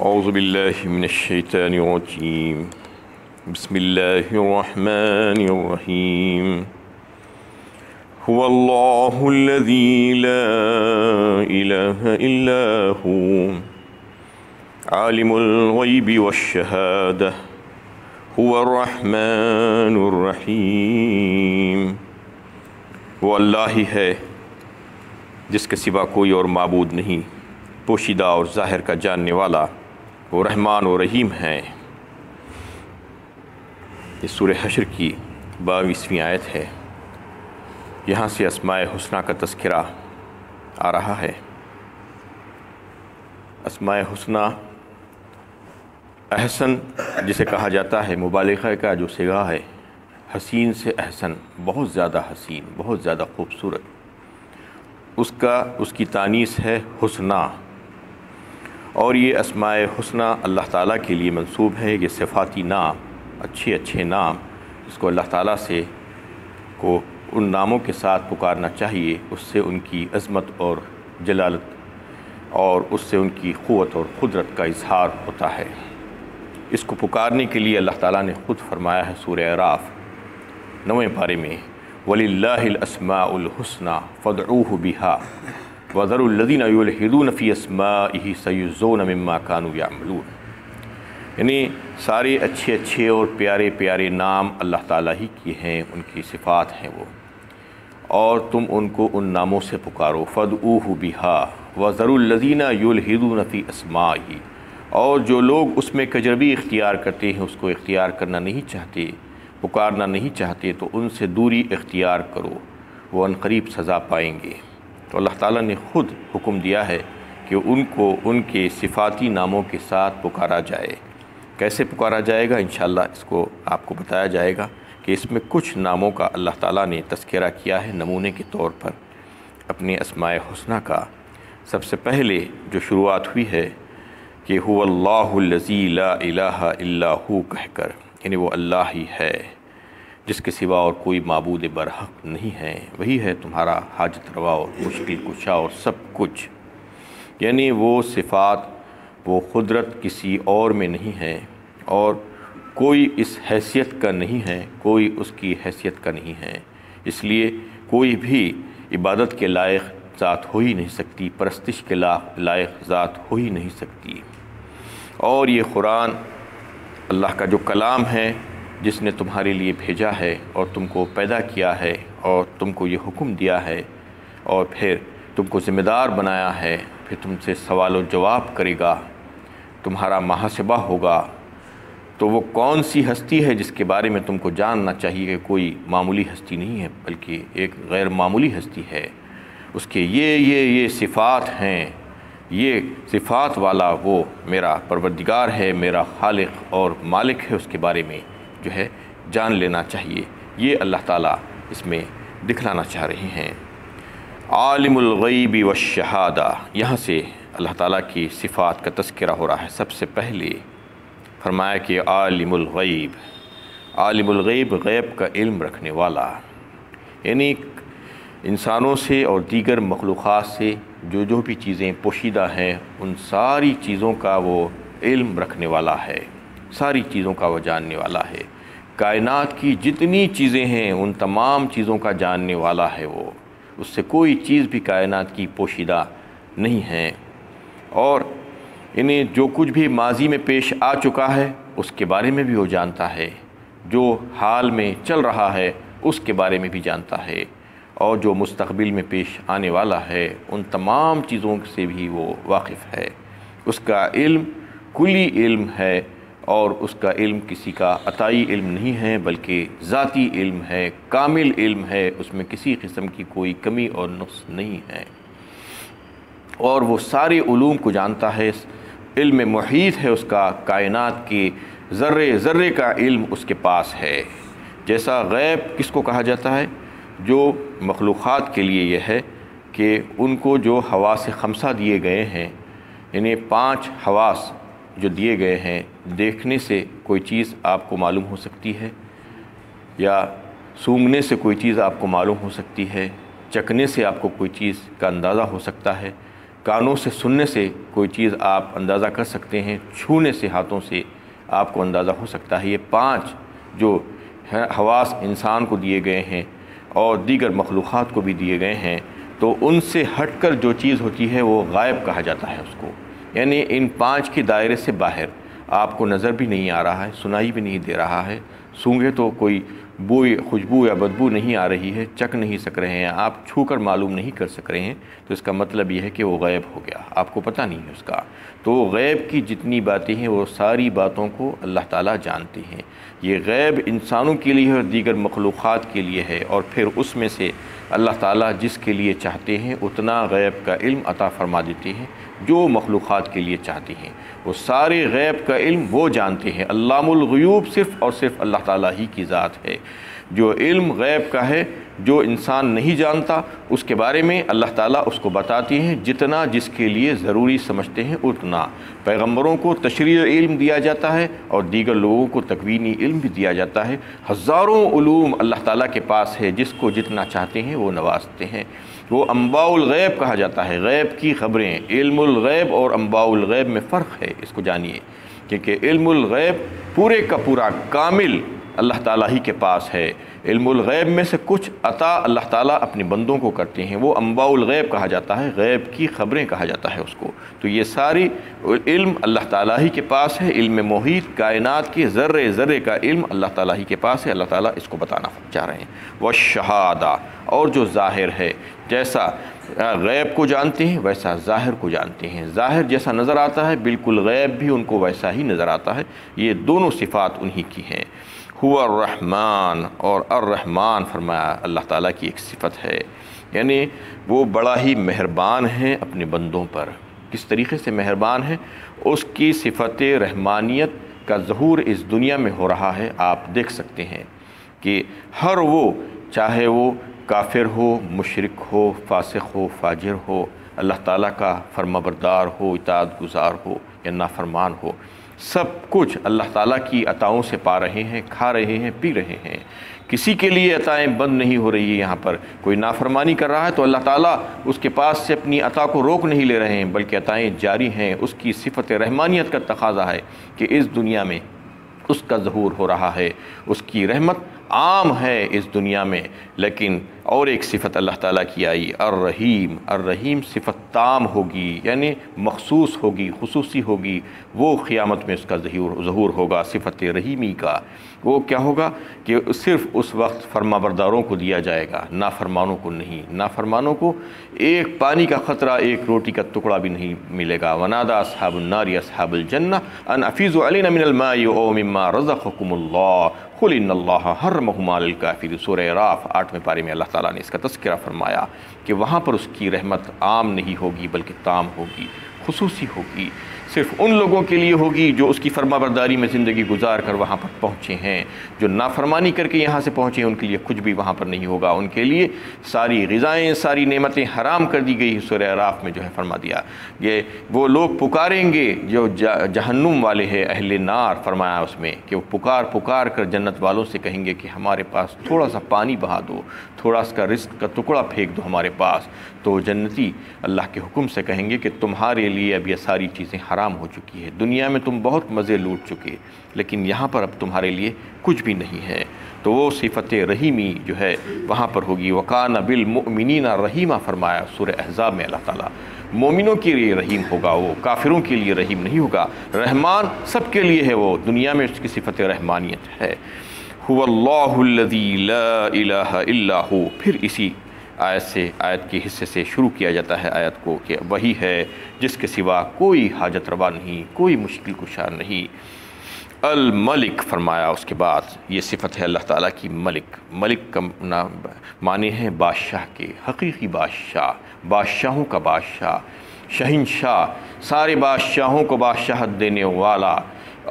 اعوذ باللہ من الشیطان الرجیم بسم اللہ الرحمن الرحیم هو اللہ الذی لا الہ الا هو عالم الغیب والشہادہ هو الرحمن الرحیم۔ وہ اللہ ہی ہے جس کے سوا کوئی اور معبود نہیں، پوشیدہ اور ظاہر کا جاننے والا، وہ رحمان و رحیم ہیں۔ یہ سورہ حشر کی 22ویں آیت ہے۔ یہاں سے اسماء حسنہ کا تذکرہ آ رہا ہے۔ اسماء حسنہ احسن جسے کہا جاتا ہے، مبالغہ کا جو صیغہ ہے، حسین سے احسن، بہت زیادہ حسین، بہت زیادہ خوبصورت، اس کی تانیث ہے حسنہ، اور یہ اسماء حسنہ اللہ تعالیٰ کے لیے منسوب ہے۔ یہ صفاتی نام، اچھے اچھے نام، جس کو اللہ تعالیٰ کو ان ناموں کے ساتھ پکارنا چاہیے، اس سے ان کی عظمت اور جلالت اور اس سے ان کی قوت اور قدرت کا اظہار ہوتا ہے۔ اس کو پکارنے کے لیے اللہ تعالیٰ نے خود فرمایا ہے سورہ اعراف 9ویں پارے میں، وَلِلَّهِ الْأَسْمَاءُ الْحُسْنَى فَادْعُوهُ بِهَا وَذَرُوا الَّذِينَ يُلْحِدُونَ فِي أَسْمَائِهِ سَيُجْزَوْنَ مِمَّا كَانُوا يَعْمَلُونَ۔ یعنی سارے اچھے اچھے اور پیارے پیارے نام اللہ تعالیٰ ہی کی ہیں، ان کی صفات ہیں وہ، اور تم ان کو ان ناموں سے پکارو۔ فَادْعُوهُ بِهَا وَذَرُوا الَّذِينَ يُلْحِدُونَ فِي أَسْمَائِهِ، اور جو لوگ اس میں کجروی اختیار کرتے ہیں، اس کو اختیار کرنا نہیں چاہتے، پکارنا نہیں چاہتے، تو ان سے دوری اختیار کرو، وہ عنقریب سزا پائیں گے۔ تو اللہ تعالیٰ نے خود حکم دیا ہے کہ ان کو ان کے صفاتی ناموں کے ساتھ پکارا جائے۔ کیسے پکارا جائے گا؟ انشاءاللہ اس کو آپ کو بتایا جائے گا کہ اس میں کچھ ناموں کا اللہ تعالیٰ نے تذکرہ کیا ہے نمونے کے طور پر اپنے اسماء حسنہ کا۔ سب سے پہلے جو شروعات ہوئی ہے کہ هو اللہ الذی لا الہ الا ہو کہہ کر، یعنی وہ اللہ ہی ہے جس کے سوا اور کوئی معبود برحق نہیں ہے، وہی ہے تمہارا حاجت روا اور مشکل کشا اور سب کچھ۔ یعنی وہ صفات، وہ قدرت کسی اور میں نہیں ہے، اور کوئی اس حیثیت کا نہیں ہے، کوئی اس کی حیثیت کا نہیں ہے، اس لیے کوئی بھی عبادت کے لائق ذات ہو ہی نہیں سکتی، پرستش کے لائق ذات ہو ہی نہیں سکتی۔ اور یہ قرآن اللہ کا جو کلام ہے، جس نے تمہارے لیے بھیجا ہے اور تم کو پیدا کیا ہے اور تم کو یہ حکم دیا ہے اور پھر تم کو ذمہ دار بنایا ہے، پھر تم سے سوال و جواب کرے گا، تمہارا محاسبہ ہوگا، تو وہ کون سی ہستی ہے جس کے بارے میں تم کو جاننا چاہیے کہ کوئی معمولی ہستی نہیں ہے، بلکہ ایک غیر معمولی ہستی ہے۔ اس کے یہ صفات ہیں، یہ صفات والا وہ میرا پروردگار ہے، میرا خالق اور مالک ہے، اس کے بارے میں جو ہے جان لینا چاہیے۔ یہ اللہ تعالیٰ اس میں دکھلانا چاہ رہے ہیں۔ عالم الغیب والشہادہ، یہاں سے اللہ تعالیٰ کی صفات کا تذکرہ ہو رہا ہے۔ سب سے پہلے فرمایا کہ عالم الغیب، عالم الغیب، غیب کا علم رکھنے والا، یعنی انسانوں سے اور دیگر مخلوقات سے جو بھی چیزیں پوشیدہ ہیں، ان ساری چیزوں کا وہ علم رکھنے والا ہے، ساری چیزوں کا وہ جاننے والا ہے۔ کائنات کی جتنی چیزیں ہیں ان تمام چیزوں کا جاننے والا ہے وہ، اس سے کوئی چیز بھی کائنات کی پوشیدہ نہیں ہے، اور انہیں جو کچھ بھی ماضی میں پیش آ چکا ہے اس کے بارے میں بھی وہ جانتا ہے، جو حال میں چل رہا ہے اس کے بارے میں بھی جانتا ہے، اور جو مستقبل میں پیش آنے والا ہے ان تمام چیزوں سے بھی وہ واقف ہے۔ اس کا علم کلی علم ہے، اور اس کا علم کسی کا عطائی علم نہیں ہے، بلکہ ذاتی علم ہے، کامل علم ہے، اس میں کسی قسم کی کوئی کمی اور نقص نہیں ہے، اور وہ سارے علوم کو جانتا ہے۔ علم محیط ہے اس کا، کائنات کے ذرے ذرے کا علم اس کے پاس ہے۔ جیسا غیب کس کو کہا جاتا ہے؟ جو مخلوقات کے لیے یہ ہے کہ ان کو جو حواس خمسہ دیے گئے ہیں، یعنی 5 حواس جو دیے گئے ہیں، دیکھنے سے کوئی چیز آپ کو معلوم ہو سکتی ہے، یا سونگھنے سے کوئی چیز آپ کو معلوم ہو سکتی ہے، چکھنے سے آپ کو کوئی چیز کا اندازہ ہو سکتا ہے، کانوں سے سننے سے کوئی چیز آپ اندازہ کر سکتے ہیں، چھونے سے ہاتھوں سے آپ کو اندازہ ہو سکتا ہے۔ یہ 5 جو حواس انسان کو دیے گئے ہیں اور دیگر مخلوقات کو بھی دیے گئے ہیں، تو ان سے ہٹ کر جو چیز ہوتی ہے وہ غائب کہا جاتا ہے اس کو، یعنی ان 5 کے دائرے سے باہر آپ کو نظر بھی نہیں آ رہا ہے، سنائی بھی نہیں دے رہا ہے، سونگھے تو کوئی بوئی خوشبو یا بدبو نہیں آ رہی ہے، چکھ نہیں سک رہے ہیں، آپ چھو کر معلوم نہیں کر سک رہے ہیں، تو اس کا مطلب یہ ہے کہ وہ غائب ہو گیا، آپ کو پتہ نہیں ہے اس کا۔ تو غیب کی جتنی باتیں ہیں وہ ساری باتوں کو اللہ تعالیٰ جانتے ہیں۔ یہ غیب انسانوں کے لیے اور دیگر مخلوقات کے لیے ہے، اور پھر اس میں سے اللہ تعالیٰ جس کے لیے چاہتے ہیں اتنا غیب کا علم عطا فرما دیتے ہیں جو مخلوقات کے لیے چاہتے ہیں۔ وہ سارے غیب کا علم وہ جانتے ہیں۔ علام الغیوب صرف اور صرف اللہ تعالیٰ ہی کی ذات ہے۔ جو علم غیب کا ہے، جو انسان نہیں جانتا، اس کے بارے میں اللہ تعالیٰ اس کو بتاتے ہیں جتنا جس کے لیے ضروری سمجھتے ہیں اتنا۔ پیغمبروں کو تشریعی علم دیا جاتا ہے اور دیگر لوگوں کو تکوینی علم بھی دیا جاتا ہے۔ ہزاروں علوم اللہ تعالیٰ کے پاس ہے، جس کو جتنا چاہتے ہیں وہ نوازتے ہیں۔ وہ انباء الغیب کہا جاتا ہے، غیب کی خبریں۔ علم الغیب اور انباء الغیب میں فرق ہے، اس کو جانیے، کیونکہ علم الغیب پورے کا پورا کامل اللہ تعالیٰ ہی کے پاس ہے۔ علم الغیب میں سے کچھ عطا اللہ تعالیٰ اپنے بندوں کو کرتے ہیں، وہ انباء الغیب کہا جاتا ہے، غیب کی خبریں کہا جاتا ہے اس کو۔ تو یہ ساری علم اللہ تعالیٰ ہی کے پاس ہے۔ علم محیط، کائنات کے ذرے ذرے کا علم اللہ تعالیٰ ہی کے پاس ہے، اللہ تعالیٰ اس کو بتانا چاہ رہے ہیں۔ والشہادہ، اور جو ظاہر ہے، جیسا غیب کو جانتے ہیں ویسا ظاہر کو جانتے ہیں۔ ظاہر جیسا نظر آتا ہے بالکل غیب بھی ان کو ویسا ہی نظر آتا ہے۔ یہ دونوں صفات انہی کی ہیں۔ ہوا الرحمن، اور الرحمن فرمایا اللہ تعالیٰ کی ایک صفت ہے، یعنی وہ بڑا ہی مہربان ہے اپنے بندوں پر۔ کس طریقے سے مہربان ہے؟ اس کی صفت رحمانیت کا ظہور اس دنیا میں ہو رہا ہے۔ آپ دیکھ سکتے ہیں کہ ہر وہ، چاہے وہ کافر ہو، مشرک ہو، فاسق ہو، فاجر ہو، اللہ تعالیٰ کا فرمانبردار ہو، اطاعت گزار ہو یا نافرمان ہو، سب کچھ اللہ تعالیٰ کی عطاؤں سے پا رہے ہیں، کھا رہے ہیں، پی رہے ہیں۔ کسی کے لیے عطائیں بند نہیں ہو رہی ہے۔ یہاں پر کوئی نافرمانی کر رہا ہے تو اللہ تعالیٰ اس کے پاس سے اپنی عطا کو روک نہیں لے رہے ہیں، بلکہ عطائیں جاری ہیں۔ اس کی صفت رحمانیت کا تقاضا ہے کہ اس دنیا میں اس کا ظہور ہو رہا ہے، اس کی رحمت عام ہے اس دنیا میں۔ لیکن اور ایک صفت اللہ تعالیٰ کی آئی، الرحیم۔ الرحیم صفت تام ہوگی، یعنی مخصوص ہوگی، خصوصی ہوگی، وہ قیامت میں اس کا ظہور ہوگا صفت رحیمی کا۔ وہ کیا ہوگا کہ صرف اس وقت فرما برداروں کو دیا جائے گا، نافرمانوں کو نہیں۔ نافرمانوں کو ایک پانی کا قطرہ، ایک روٹی کا ٹکڑا بھی نہیں ملے گا۔ ونادى اصحاب النار اصحاب الجنہ ان افیضوا علینا من الماء او مما رزقکم اللہ قل ان اللہ حرمہما علی الکافرین۔ سورہ اعراف 8ویں پارے میں اللہ تعالیٰ نے اس کا تذکرہ فرمایا کہ وہاں پر اس کی رحمت عام نہیں ہوگی بلکہ تام ہوگی، خصوصی ہوگی، صرف ان لوگوں کے لیے ہوگی جو اس کی فرما برداری میں زندگی گزار کر وہاں پر پہنچے ہیں۔ جو نافرمانی کر کے یہاں سے پہنچے ہیں ان کے لیے کچھ بھی وہاں پر نہیں ہوگا۔ ان کے لیے ساری غذائیں، ساری نعمتیں حرام کر دی گئی۔ سورہ اعراف میں جو ہے فرما دیا، یہ وہ لوگ پکاریں گے جو جہنم والے ہیں، اہل نار، فرمایا اس میں کہ وہ پکار پکار کر جنت والوں سے کہیں گے کہ ہمارے پاس تھوڑا سا پانی بہا دو، تھوڑا سا رزق کا ٹکڑا پھینک دو ہمارے پاس۔ تو جنتی اللہ کے حکم سے کہیں گے کہ تمہارے لیے اب یہ ساری چیزیں حرام ہو چکی ہے، دنیا میں تم بہت مزے لوٹ چکے، لیکن یہاں پر اب تمہارے لیے کچھ بھی نہیں ہے۔ تو وہ صفت رحیمی جو ہے وہاں پر ہوگی۔ وَقَانَ بِالْمُؤْمِنِينَ رَحِيمًا فرمایا سورہ احزاب میں اللہ تعالیٰ۔ مومنوں کے لیے رحیم ہوگا، وہ کافروں کے لیے رحیم نہیں ہوگا۔ رحمان سب کے لیے ہے، وہ دنیا میں اس کی صفت رحمانیت ہے۔ هُوَ اللَّهُ الَّذِي لَا إِلَٰهَ إِلَّا هُوَ۔ پھر اسی آیت کے حصے سے شروع کیا جاتا ہے آیت کو کہ وہی ہے جس کے سوا کوئی حاجت روا نہیں، کوئی مشکل کشا نہیں۔ الملک فرمایا اس کے بعد، یہ صفت ہے اللہ تعالیٰ کی ملک۔ ملک کا معنی ہے بادشاہ کے، حقیقی بادشاہ، بادشاہوں کا بادشاہ، شہنشاہ، سارے بادشاہوں کو بادشاہت دینے والا،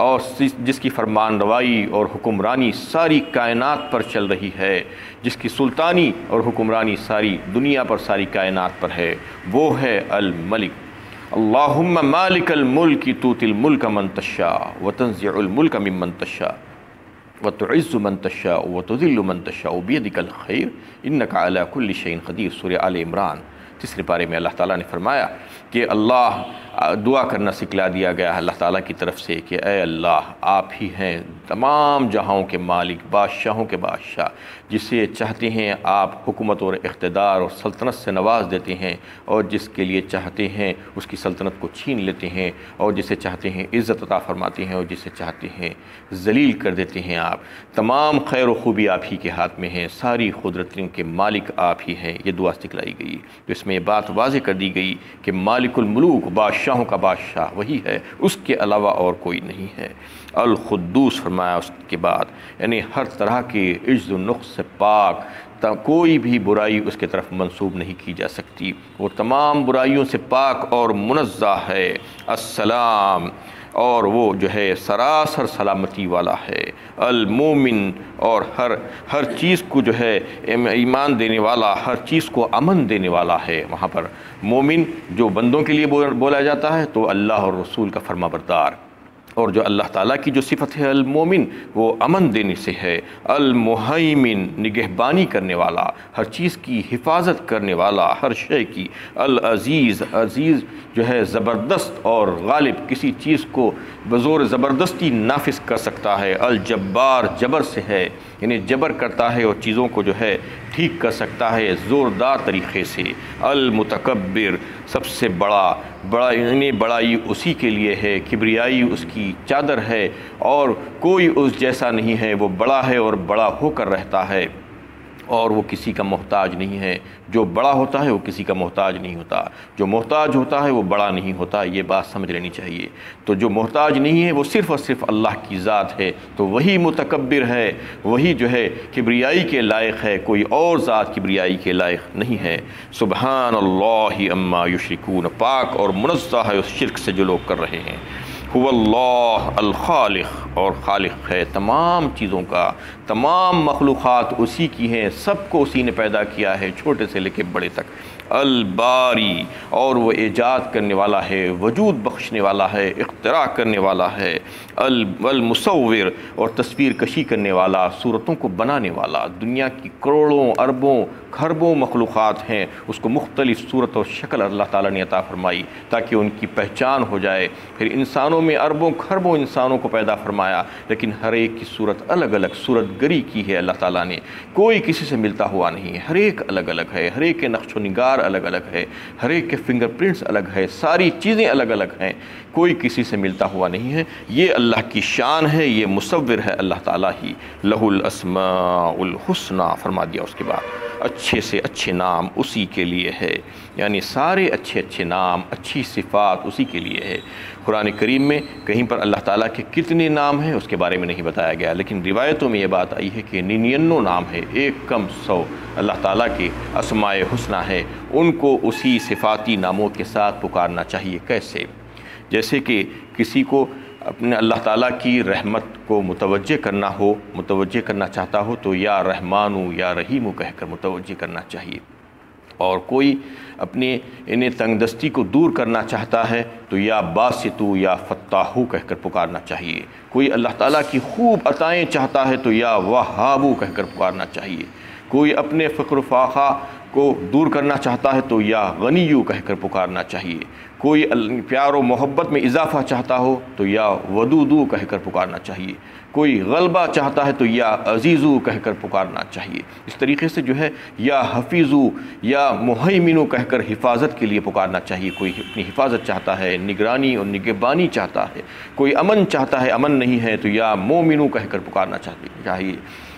اور جس کی فرمان روائی اور حکمرانی ساری کائنات پر چل رہی ہے، جس کی سلطانی اور حکمرانی ساری دنیا پر، ساری کائنات پر ہے، وہ ہے الملک۔ اللہم مالک الملک تؤتی الملک من تشاء وتنزع الملک ممن تشاء وتعز من تشاء وتذل من تشاء بیدک الخیر انک علی کل شیء قدیر۔ سورہ آل عمران تیسرے پارے میں اللہ تعالیٰ نے فرمایا کہ اللہ دعا کرنا سکھلا دیا گیا ہے اللہ تعالیٰ کی طرف سے کہ اے اللہ آپ ہی ہیں تمام جہاں کے مالک، بادشاہوں کے بادشاہ، جسے چاہتے ہیں آپ حکومت اور اقتدار اور سلطنت سے نواز دیتے ہیں، اور جس کے لیے چاہتے ہیں اس کی سلطنت کو چھین لیتے ہیں، اور جسے چاہتے ہیں عزت عطا فرماتے ہیں، اور جسے چاہتے ہیں ذلیل کر دیتے ہیں۔ آپ تمام خیر و خوبی آپ ہی کے ہاتھ میں ہیں، ساری قدرتوں کے مالک آپ ہی ہیں۔ یہ دعا سکھلائی گئی، تو اس میں یہ بات واضح کر دی گئی کہ مالک الملوک، بادشاہوں کا بادشاہ وہی ہے، اس کے علاوہ اور کوئی نہیں ہے۔ القدوس فرمایا اس کے بعد، یعنی ہر طرح کے عجز و نقص سے پاک، کوئی بھی برائی اس کے طرف منسوب نہیں کی جا سکتی، وہ تمام برائیوں سے پاک اور منزہ ہے۔ السلام، اور وہ جو ہے سراسر سلامتی والا ہے۔ المومن، اور ہر چیز کو جو ہے ایمان دینے والا، ہر چیز کو امن دینے والا ہے۔ وہاں پر مومن جو بندوں کے لیے بولا جاتا ہے تو اللہ اور رسول کا فرما بردار، اور جو اللہ تعالیٰ کی جو صفت ہے المومن، وہ امن دینے سے ہے۔ المہیمن، نگہبانی کرنے والا، ہر چیز کی حفاظت کرنے والا، ہر شے کی۔ العزیز، عزیز جو ہے زبردست اور غالب، کسی چیز کو بزور زبردستی نافذ کر سکتا ہے۔ الجبار، جبر سے ہے، یعنی جبر کرتا ہے اور چیزوں کو جو ہے ٹھیک کر سکتا ہے زوردار طریقے سے۔ المتکبر، سب سے بڑا یعنی بڑائی اسی کے لیے ہے، کبریائی اس کی چادر ہے، اور کوئی اس جیسا نہیں ہے، وہ بڑا ہے اور بڑا ہو کر رہتا ہے، اور وہ کسی کا محتاج نہیں ہے۔ جو بڑا ہوتا ہے وہ کسی کا محتاج نہیں ہوتا، جو محتاج ہوتا ہے وہ بڑا نہیں ہوتا، یہ بات سمجھ لینی چاہیے۔ تو جو محتاج نہیں ہے وہ صرف اور صرف اللہ کی ذات ہے، تو وہی متکبر ہے، وہی جو ہے کبریائی کے لائق ہے، کوئی اور ذات کبریائی کے لائق نہیں ہے۔ سبحان اللہ عما یشرکون، پاک اور منزہ ہے اس شرک سے جو لوگ کر رہے ہیں۔ هو اللہ الخالق، اور خالق ہے تمام چیزوں کا، تمام مخلوقات اسی کی ہیں، سب کو اسی نے پیدا کیا ہے، چھوٹے سے لے کے بڑے تک۔ الباری، اور وہ ایجاد کرنے والا ہے، وجود بخشنے والا ہے، اختراع کرنے والا ہے۔ المصور، اور تصویر کشی کرنے والا، صورتوں کو بنانے والا۔ دنیا کی کروڑوں اربوں خربوں مخلوقات ہیں، اس کو مختلف صورت اور شکل اللہ تعالیٰ نے عطا فرمائی تاکہ ان کی پہچان ہو جائے۔ پھر انسانوں میں اربوں خربوں انسانوں کو پیدا فرمایا، لیکن ہر ایک کی صورت الگ الگ صورت گری کی ہے اللہ تعالیٰ نے، کوئی کسی سے ملتا ہوا نہیں ہے، ہر ایک الگ الگ ہے، ہر ایک کے نقش و نگار الگ الگ ہے، ہر ایک کے فنگر پرنٹس الگ ہے، ساری چیزیں الگ الگ ہیں، کوئی کسی سے ملتا ہوا نہیں ہے۔ یہ اللہ کی شان ہے، یہ مصور ہے اللہ تعالیٰ ہی۔ لہ الاسماء الحسنی فرما دیا اس کے بعد، اچھے سے اچھے نام اسی کے لیے ہے، یعنی سارے اچھے اچھے نام، اچھی صفات اسی کے لیے ہے۔ قرآن کریم میں کہیں پر اللہ تعالیٰ کے کتنے نام ہیں اس کے بارے میں نہیں بتایا گیا، لیکن روایتوں میں یہ بات آئی ہے کہ 99 نام ہے، 1 کم 100 اللہ تعالیٰ کے اسماء حسنی ہے، ان کو اسی صفاتی ناموں کے ساتھ پکارنا چاہیے۔ کیسے؟ جیسے کہ کسی کو اپنے اللہ تعالیٰ کی رحمت کو متوجہ کرنا چاہتا ہو تو یا رحمانو یا رحیمو کہہ کر متوجہ کرنا چاہیے، اور کوئی اپنے انہیں تنگ دستی کو دور کرنا چاہتا ہے تو یا باسطو یا فتاحو کہہ کر پکارنا چاہیے، کوئی اللہ تعالیٰ کی خوب عطائیں چاہتا ہے تو یا وہابو کہہ کر پکارنا چاہیے، کوئی اپنے فقر و فاقہ کو دور کرنا چاہتا ہے تو یا غنیو کہہ کر پکارنا چاہیے، کوئی پیار و محبت میں اضافہ چاہتا ہو تو یا ودودو کہہ کر پکارنا چاہیے، کوئی غلبہ چاہتا ہے تو یا عزیزو کہہ کر پکارنا چاہیے۔ اس طریقے سے جو ہے یا حفیظو یا مہیمنو کہہ کر حفاظت کے لیے پکارنا چاہیے، کوئی اپنی حفاظت چاہتا ہے، نگرانی اور نگہبانی چاہتا ہے، کوئی امن چاہتا ہے، امن نہیں ہے تو یا مومنو کہہ کر پکارنا چاہیے،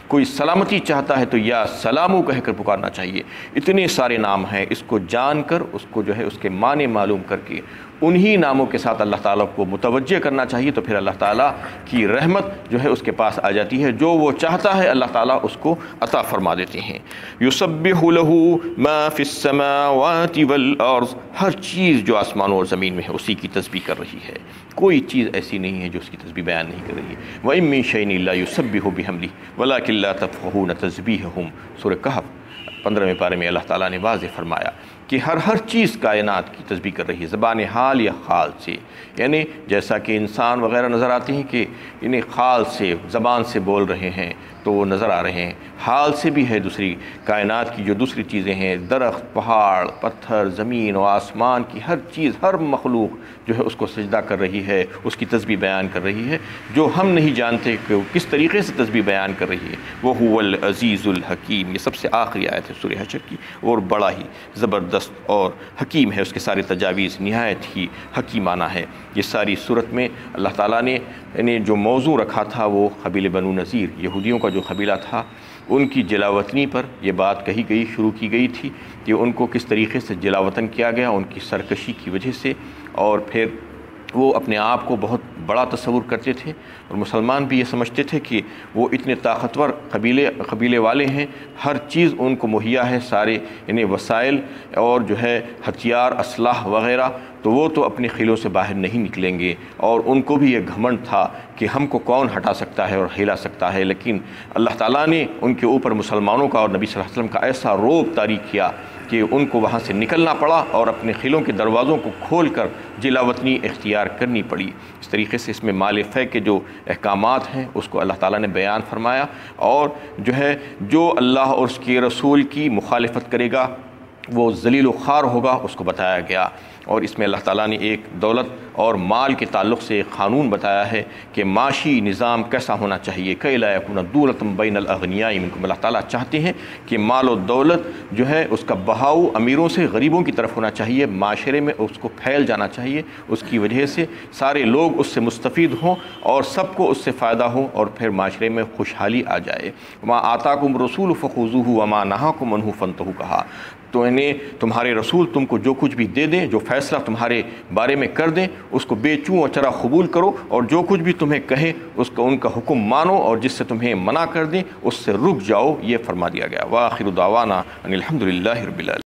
کوئی سلامتی چاہتا ہے تو یا سلامو کہہ کر پکارنا چاہیے۔ اتنے سارے نام ہیں، اس کو جان کر اس کو جو ہے اس کے معنی معلوم کر کے انہی ناموں کے ساتھ اللہ تعالیٰ کو متوجہ کرنا چاہیے، تو پھر اللہ تعالیٰ کی رحمت جو ہے اس کے پاس آ جاتی ہے، جو وہ چاہتا ہے اللہ تعالیٰ اس کو عطا فرما دیتے ہیں۔ یسبح لہ ما فی السماوات والارض، ہر چیز جو آسمانوں اور زمین میں ہے اسی کی تسبیح کر رہی ہے، کوئی چیز ایسی نہیں ہے جو اس کی تسبیح بیان نہیں کر رہی ہے۔ وَإِن مِّن شَيْءٍ إِلَّا يُسَبِّحُ بِحَمْدِهِ وَلَٰكِن لَّا تَفْقَهُونَ تَسْبِيحَهُمْ۔ سورہ کہف 15ویں پارے میں اللہ تعالیٰ نے واضح فرمایا کہ ہر چیز کائنات کی تسبیح کر رہی ہے، زبان حال یا خال سے، یعنی جیسا کہ انسان وغیرہ نظر آتے ہیں کہ انہیں خال سے زبان سے بول رہے ہیں تو وہ نظر آ رہے ہیں، حال سے بھی ہے دوسری کائنات کی جو دوسری چیزیں ہیں، درخت، پہاڑ، پتھر، زمین و آسمان کی ہر چیز، ہر مخلوق جو ہے اس کو سجدہ کر رہی ہے، اس کی تسبیح بیان کر رہی ہے، جو ہم نہیں جانتے کہ وہ کس طریقے سے تسبیح بیان کر رہی ہے۔ وہ هو العزیز الحکیم، یہ سب سے آخری آیت ہے سورہ حشر کی، اور بڑا ہی زبردست اور حکیم ہے، اس کے سارے تجاویز نہایت ہی حکیمانہ ہے۔ یہ ساری صورت میں اللہ تعالیٰ نے جو موضوع رکھا تھا وہ قبیلہ بنو نذیر، یہودیوں کا جو قبیلہ تھا، ان کی جلاوطنی پر یہ بات کہی گئی، شروع کی گئی تھی کہ ان کو کس طریقے سے جلاوطن کیا گیا ان کی سرکشی کی وجہ سے، اور پھر وہ اپنے آپ کو بہت بڑا تصور کرتے تھے، اور مسلمان بھی یہ سمجھتے تھے کہ وہ اتنے طاقتور قبیلے والے ہیں، ہر چیز ان کو مہیا ہے، سارے وسائل اور جو ہے ہتھیار، اسلحہ وغیرہ، تو وہ تو اپنے قلعوں سے باہر نہیں نکلیں گے، اور ان کو بھی یہ گھمنڈ تھا کہ ہم کو کون ہٹا سکتا ہے اور ہلا سکتا ہے۔ لیکن اللہ تعالیٰ نے ان کے اوپر مسلمانوں کا اور نبی صلی اللہ علیہ وسلم کا ایسا روب طاری کیا کہ ان کو وہاں سے نکلنا پڑا اور اپنے قلعوں کے دروازوں کو کھول کر جلاوطنی اختیار کرنی پڑی۔ اس طریقے سے اس میں مال فے کے جو احکامات ہیں اس کو اللہ تعالیٰ نے بیان فرمایا، اور جو اللہ اور اس کے رسول کی مخالفت کرے گا وہ ذلیل و خوار ہوگا، اس کو بتایا گیا۔ اور اس میں اللہ تعالیٰ نے ایک دولت اور مال کے تعلق سے ایک قانون بتایا ہے کہ معاشی نظام کیسا ہونا چاہیے، کہ لا یکون دولۃ بین الاغنیاء منکم، اللہ تعالیٰ چاہتے ہیں کہ مال و دولت جو ہے اس کا بہاؤ امیروں سے غریبوں کی طرف ہونا چاہیے، معاشرے میں اس کو پھیل جانا چاہیے، اس کی وجہ سے سارے لوگ اس سے مستفید ہوں اور سب کو اس سے فائدہ ہو، اور پھر معاشرے میں خوشحالی آ جائے۔ وما آتاکم رسول فخذوہ وما نہاکم عنہ فانتہوا کہا، تو تمہارے رسول تم کو جو کچھ بھی دے دیں، جو فیصلہ تمہارے بارے میں کر دیں، اس کو بے چوں اچرا قبول کرو، اور جو کچھ بھی تمہیں کہیں اس کو ان کا حکم مانو، اور جس سے تمہیں منع کر دیں اس سے رک جاؤ، یہ فرما دیا گیا۔ وآخر دعوانا ان الحمد للہ رب العالمین۔